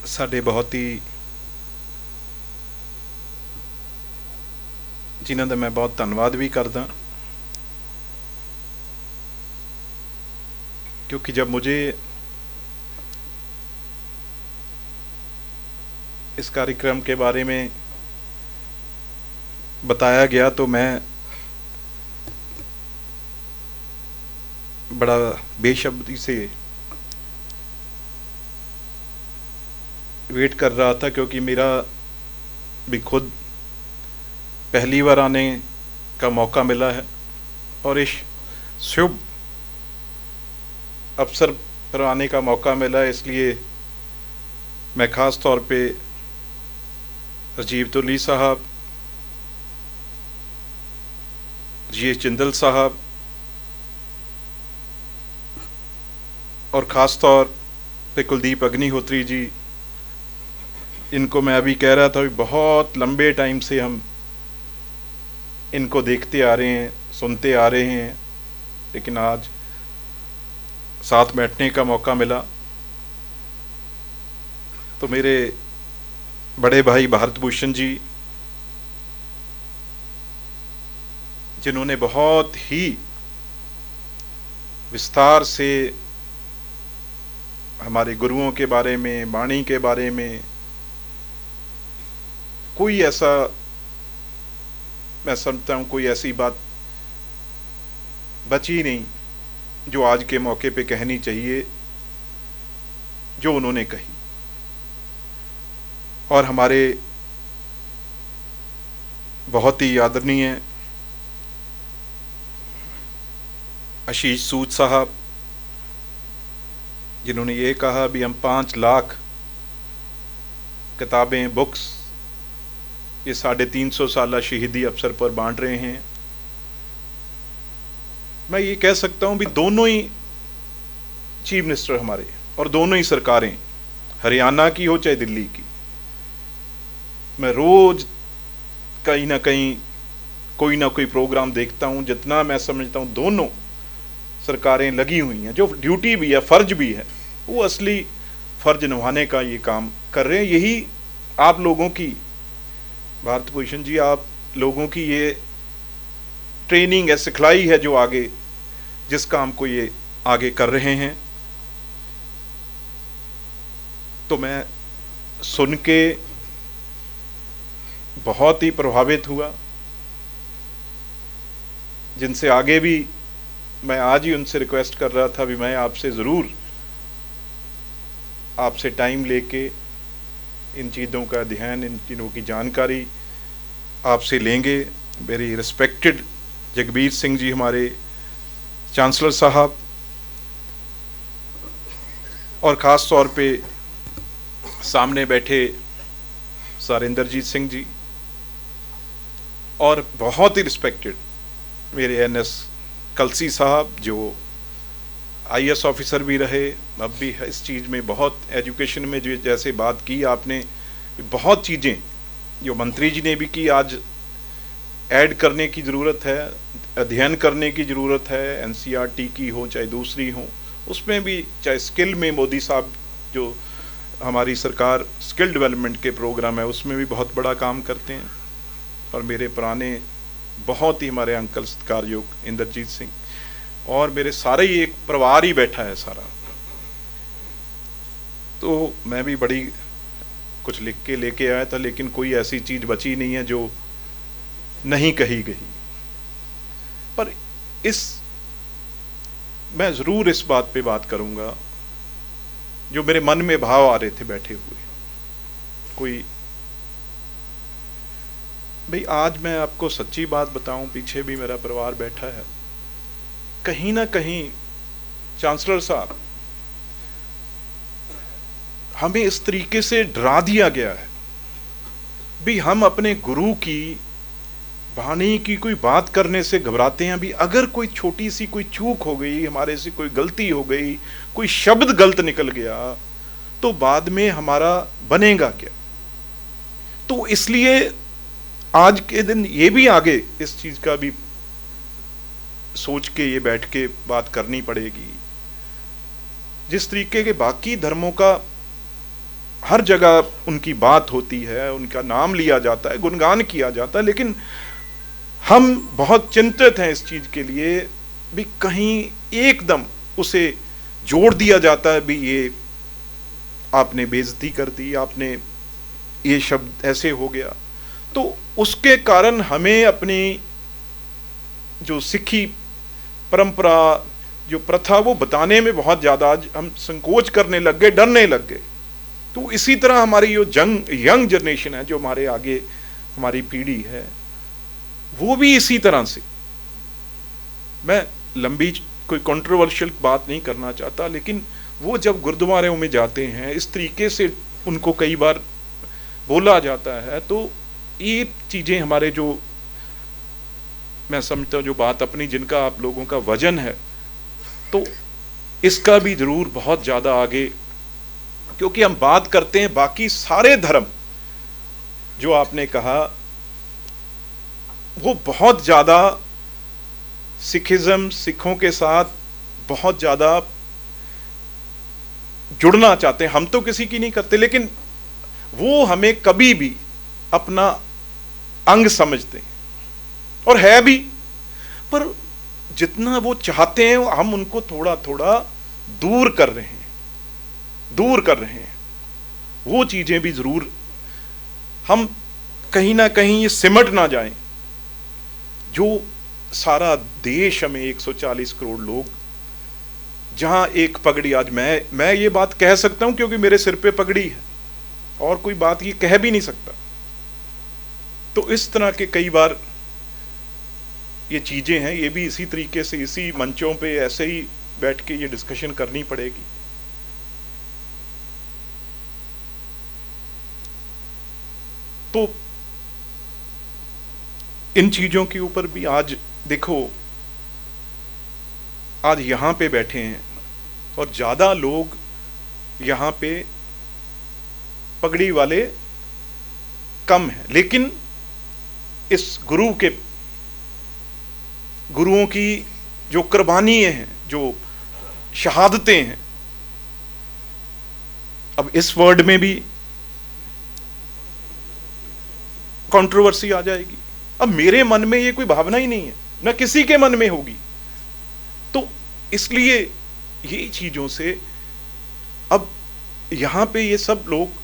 ਸਾਡੇ ਬਹੁਤ ਹੀ ਜਿਨ੍ਹਾਂ ਦਾ मैं बहुत धन्यवाद भी करदा, क्योंकि जब मुझे इस कार्यक्रम के बारे में बताया गया तो मैं बड़ा बेसब्री से वेट कर रहा था, क्योंकि मेरा भी खुद पहली बार आने का मौका मिला है और इस शुभ अवसर पर आने का मौका मिला है। इसलिए मैं ख़ास तौर पे राजीव तुली साहब, जी जिंदल साहब और ख़ास तौर पे कुलदीप अग्निहोत्री जी, इनको मैं अभी कह रहा था, बहुत लंबे टाइम से हम इनको देखते आ रहे हैं, सुनते आ रहे हैं, लेकिन आज साथ बैठने का मौका मिला। तो मेरे बड़े भाई भारत भूषण जी, जिन्होंने बहुत ही विस्तार से हमारे गुरुओं के बारे में, वाणी के बारे में, कोई ऐसा, मैं समझता हूँ कोई ऐसी बात बची नहीं जो आज के मौके पे कहनी चाहिए, जो उन्होंने कही। और हमारे बहुत ही आदरणीय आशीष सूद साहब, जिन्होंने ये कहा भी हम 5 लाख किताबें, बुक्स ये 350 साल शहीदी अवसर पर बांट रहे हैं। मैं ये कह सकता हूँ भी दोनों ही चीफ मिनिस्टर हमारे और दोनों ही सरकारें, हरियाणा की हो चाहे दिल्ली की, मैं रोज कहीं ना कहीं कोई ना कोई प्रोग्राम देखता हूँ। जितना मैं समझता हूँ दोनों सरकारें लगी हुई हैं, जो ड्यूटी भी है, फर्ज भी है, वो असली फर्ज निभाने का ये काम कर रहे हैं। यही आप लोगों की, भारत भूषण जी, आप लोगों की ये ट्रेनिंग है, सिखलाई है, जो आगे जिस काम को ये आगे कर रहे हैं। तो मैं सुन के बहुत ही प्रभावित हुआ, जिनसे आगे भी मैं आज ही उनसे रिक्वेस्ट कर रहा था भी मैं आपसे ज़रूर, आपसे टाइम लेके इन चीज़ों का ध्यान, इन चीज़ों की जानकारी आपसे लेंगे। वेरी रिस्पेक्टेड जगबीर सिंह जी, हमारे चांसलर साहब, और ख़ास तौर पे सामने बैठे सर इंद्रजीत सिंह जी, और बहुत ही रिस्पेक्टेड मेरे NS कलसी साहब, जो IAS ऑफिसर भी रहे, अब भी इस चीज़ में बहुत एजुकेशन में जो जैसे बात की आपने, बहुत चीज़ें जो मंत्री जी ने भी की, आज ऐड करने की ज़रूरत है, अध्ययन करने की ज़रूरत है। NCERT की हो चाहे दूसरी हो, उसमें भी, चाहे स्किल में मोदी साहब, जो हमारी सरकार स्किल डेवलपमेंट के प्रोग्राम है, उसमें भी बहुत बड़ा काम करते हैं। और मेरे पुराने बहुत ही हमारे अंकल सत्कारयोग इंद्रजीत सिंह, और मेरे सारे ही एक परिवार ही बैठा है सारा। तो मैं भी बड़ी कुछ लिख के लेके आया था, लेकिन कोई ऐसी चीज़ बची नहीं है जो नहीं कही गई। पर मैं ज़रूर इस बात पे बात करूँगा जो मेरे मन में भाव आ रहे थे बैठे हुए। कोई भाई, आज मैं आपको सच्ची बात बताऊं, पीछे भी मेरा परिवार बैठा है, कहीं ना कहीं चांसलर साहब, हमें इस तरीके से डरा दिया गया है भी हम अपने गुरु की वाणी की कोई बात करने से घबराते हैं। भी अगर कोई छोटी सी कोई चूक हो गई, हमारे से कोई गलती हो गई, कोई शब्द गलत निकल गया, तो बाद में हमारा बनेगा क्या। तो इसलिए आज के दिन ये भी आगे इस चीज का भी सोच के ये बैठ के बात करनी पड़ेगी। जिस तरीके के बाकी धर्मों का हर जगह उनकी बात होती है, उनका नाम लिया जाता है, गुणगान किया जाता है, लेकिन हम बहुत चिंतित हैं इस चीज के लिए भी कहीं एकदम उसे जोड़ दिया जाता है भी ये आपने बेइज्जती कर दी, आपने ये शब्द ऐसे हो गया। तो उसके कारण हमें अपनी जो सिखी परंपरा, जो प्रथा, वो बताने में बहुत ज़्यादा आज हम संकोच करने लग गए, डरने लग गए। तो इसी तरह हमारी जो यंग जनरेशन है, जो हमारे आगे हमारी पीढ़ी है, वो भी इसी तरह से, मैं लंबी कोई कंट्रोवर्शियल बात नहीं करना चाहता, लेकिन वो जब गुरुद्वारों में जाते हैं, इस तरीके से उनको कई बार बोला जाता है, तो ये चीज़ें हमारे जो, मैं समझता हूँ जो बात अपनी, जिनका आप लोगों का वजन है, तो इसका भी जरूर बहुत ज़्यादा आगे, क्योंकि हम बात करते हैं बाकी सारे धर्म जो आपने कहा, वो बहुत ज़्यादा सिखिज्म, सिखों के साथ बहुत ज़्यादा जुड़ना चाहते हैं। हम तो किसी की नहीं करते, लेकिन वो हमें कभी भी अपना अंग समझते हैं, और है भी, पर जितना वो चाहते हैं हम उनको थोड़ा थोड़ा दूर कर रहे हैं, वो चीज़ें भी ज़रूर, हम कहीं ना कहीं ये सिमट ना जाएं। जो सारा देश हमें 140 करोड़ लोग, जहां एक पगड़ी, आज मैं ये बात कह सकता हूं क्योंकि मेरे सिर पे पगड़ी है, और कोई बात ये कह भी नहीं सकता। तो इस तरह के कई बार ये चीजें हैं, ये भी इसी तरीके से इसी मंचों पे ऐसे ही बैठ के ये डिस्कशन करनी पड़ेगी। तो इन चीजों के ऊपर भी आज देखो, आज यहां पे बैठे हैं और ज्यादा लोग यहां पे पगड़ी वाले कम हैं, लेकिन इस गुरुओं की जो कुर्बानियां हैं, जो शहादतें हैं, अब इस वर्ड में भी कंट्रोवर्सी आ जाएगी। अब मेरे मन में ये कोई भावना ही नहीं है, न किसी के मन में होगी। तो इसलिए ये चीजों से अब यहां पे ये सब लोग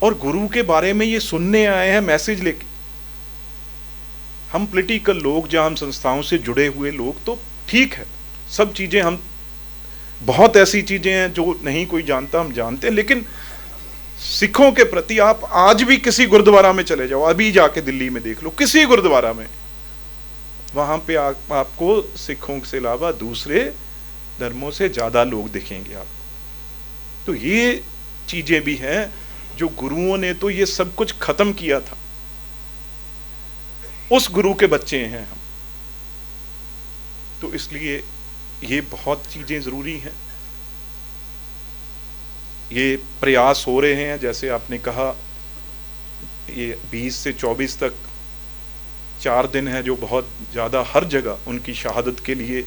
और गुरु के बारे में ये सुनने आए हैं मैसेज लेके। हम पॉलिटिकल लोग, जहां हम संस्थाओं से जुड़े हुए लोग, तो ठीक है, सब चीजें, हम बहुत ऐसी चीजें हैं जो नहीं कोई जानता, हम जानते हैं, लेकिन सिखों के प्रति आप आज भी किसी गुरुद्वारा में चले जाओ, अभी जाके दिल्ली में देख लो, किसी गुरुद्वारा में, वहां पे आपको सिखों से अलावा दूसरे धर्मों से ज्यादा लोग दिखेंगे आपको। तो ये चीजें भी हैं जो गुरुओं ने तो ये सब कुछ खत्म किया था, उस गुरु के बच्चे हैं हम। तो इसलिए ये बहुत चीजें जरूरी हैं, ये प्रयास हो रहे हैं। जैसे आपने कहा, ये 20 से 24 तक 4 दिन है, जो बहुत ज़्यादा हर जगह उनकी शहादत के लिए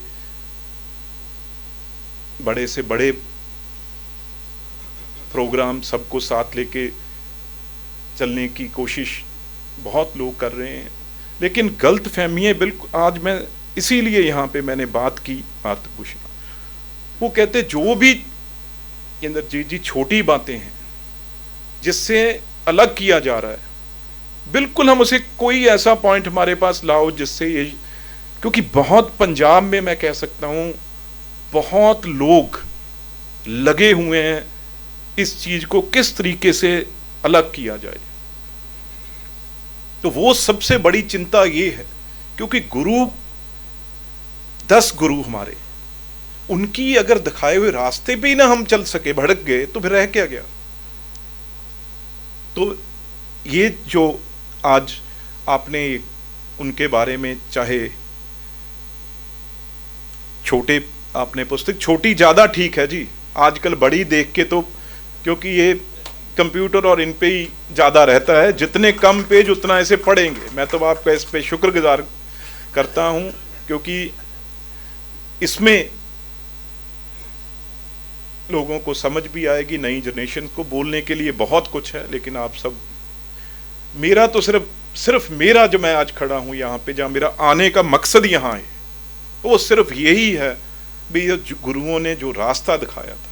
बड़े से बड़े प्रोग्राम, सबको साथ लेके चलने की कोशिश बहुत लोग कर रहे हैं। लेकिन गलत फहमियाँ बिल्कुल, आज मैं इसीलिए यहाँ पे मैंने बात की, बात पूछना, वो कहते जो भी इंद्रजीत जी छोटी बातें हैं जिससे अलग किया जा रहा है, बिल्कुल हम उसे, कोई ऐसा पॉइंट हमारे पास लाओ जिससे ये, क्योंकि बहुत पंजाब में मैं कह सकता हूं बहुत लोग लगे हुए हैं इस चीज को किस तरीके से अलग किया जाए। तो वो सबसे बड़ी चिंता ये है, क्योंकि गुरु 10 गुरु हमारे, उनकी अगर दिखाए हुए रास्ते पे ही ना हम चल सके, भड़क गए, तो फिर रह क्या गया। तो ये जो आज आपने उनके बारे में, चाहे छोटे आपने पुस्तक, छोटी ज्यादा ठीक है जी, आजकल बड़ी देख के तो, क्योंकि ये कंप्यूटर और इन पे ही ज्यादा रहता है, जितने कम पेज उतना ऐसे पढ़ेंगे। मैं तो आपका इस पे शुक्रगुजार करता हूं, क्योंकि इसमें लोगों को समझ भी आएगी, नई जनरेशन को बोलने के लिए बहुत कुछ है। लेकिन आप सब, मेरा तो सिर्फ मेरा जो मैं आज खड़ा हूँ यहाँ पे, जहाँ मेरा आने का मकसद यहाँ है, वो सिर्फ यही है भी जो गुरुओं ने जो रास्ता दिखाया था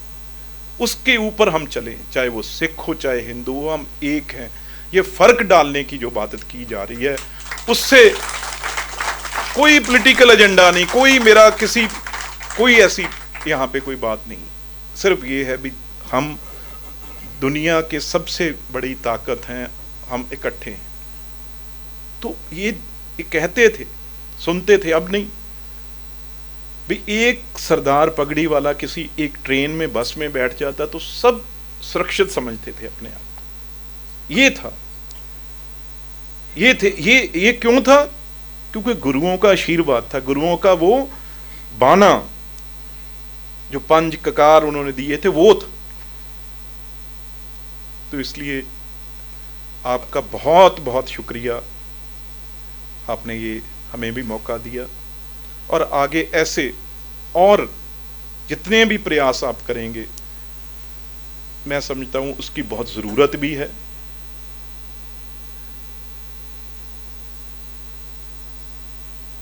उसके ऊपर हम चलें, चाहे वो सिख हो चाहे हिंदू हो, हम एक हैं। ये फर्क डालने की जो बात की जा रही है, उससे कोई पॉलिटिकल एजेंडा नहीं, कोई ऐसी यहाँ पे कोई बात नहीं। सिर्फ ये है भी हम दुनिया के सबसे बड़ी ताकत हैं, हम इकट्ठे हैं। तो ये कहते थे, सुनते थे, अब नहीं भी एक सरदार पगड़ी वाला किसी एक ट्रेन में बस में बैठ जाता तो सब सुरक्षित समझते थे अपने आप। ये क्यों था? क्योंकि गुरुओं का आशीर्वाद था, गुरुओं का वो बाना जो 5 ककार उन्होंने दिए थे वो था। तो इसलिए आपका बहुत बहुत शुक्रिया, आपने ये हमें भी मौका दिया। और आगे ऐसे और जितने भी प्रयास आप करेंगे, मैं समझता हूं उसकी बहुत जरूरत भी है।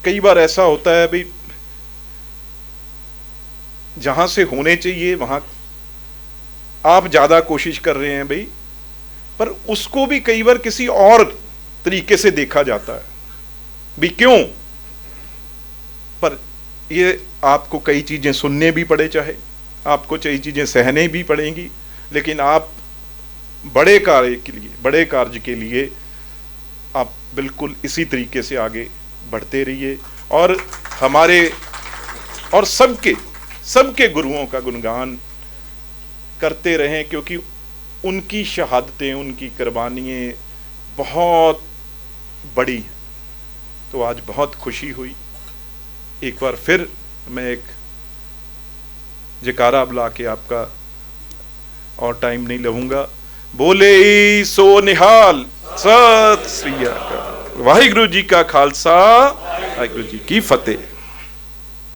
कई बार ऐसा होता है भी जहां से होने चाहिए वहां आप ज्यादा कोशिश कर रहे हैं भाई, पर उसको भी कई बार किसी और तरीके से देखा जाता है भी क्यों। पर ये आपको कई चीजें सुनने भी पड़े, चाहे आपको कई चीजें सहने भी पड़ेंगी, लेकिन आप बड़े कार्य के लिए आप बिल्कुल इसी तरीके से आगे बढ़ते रहिए और हमारे और सबके गुरुओं का गुणगान करते रहें, क्योंकि उनकी शहादतें, उनकी कुर्बानियाँ बहुत बड़ी हैं। तो आज बहुत खुशी हुई। एक बार फिर मैं एक जयकारा बुला के आपका और टाइम नहीं लूंगा। बोले सो निहाल, सत श्री अकाल। वाहिगुरु जी का खालसा, वाहिगुरु जी की फतेह।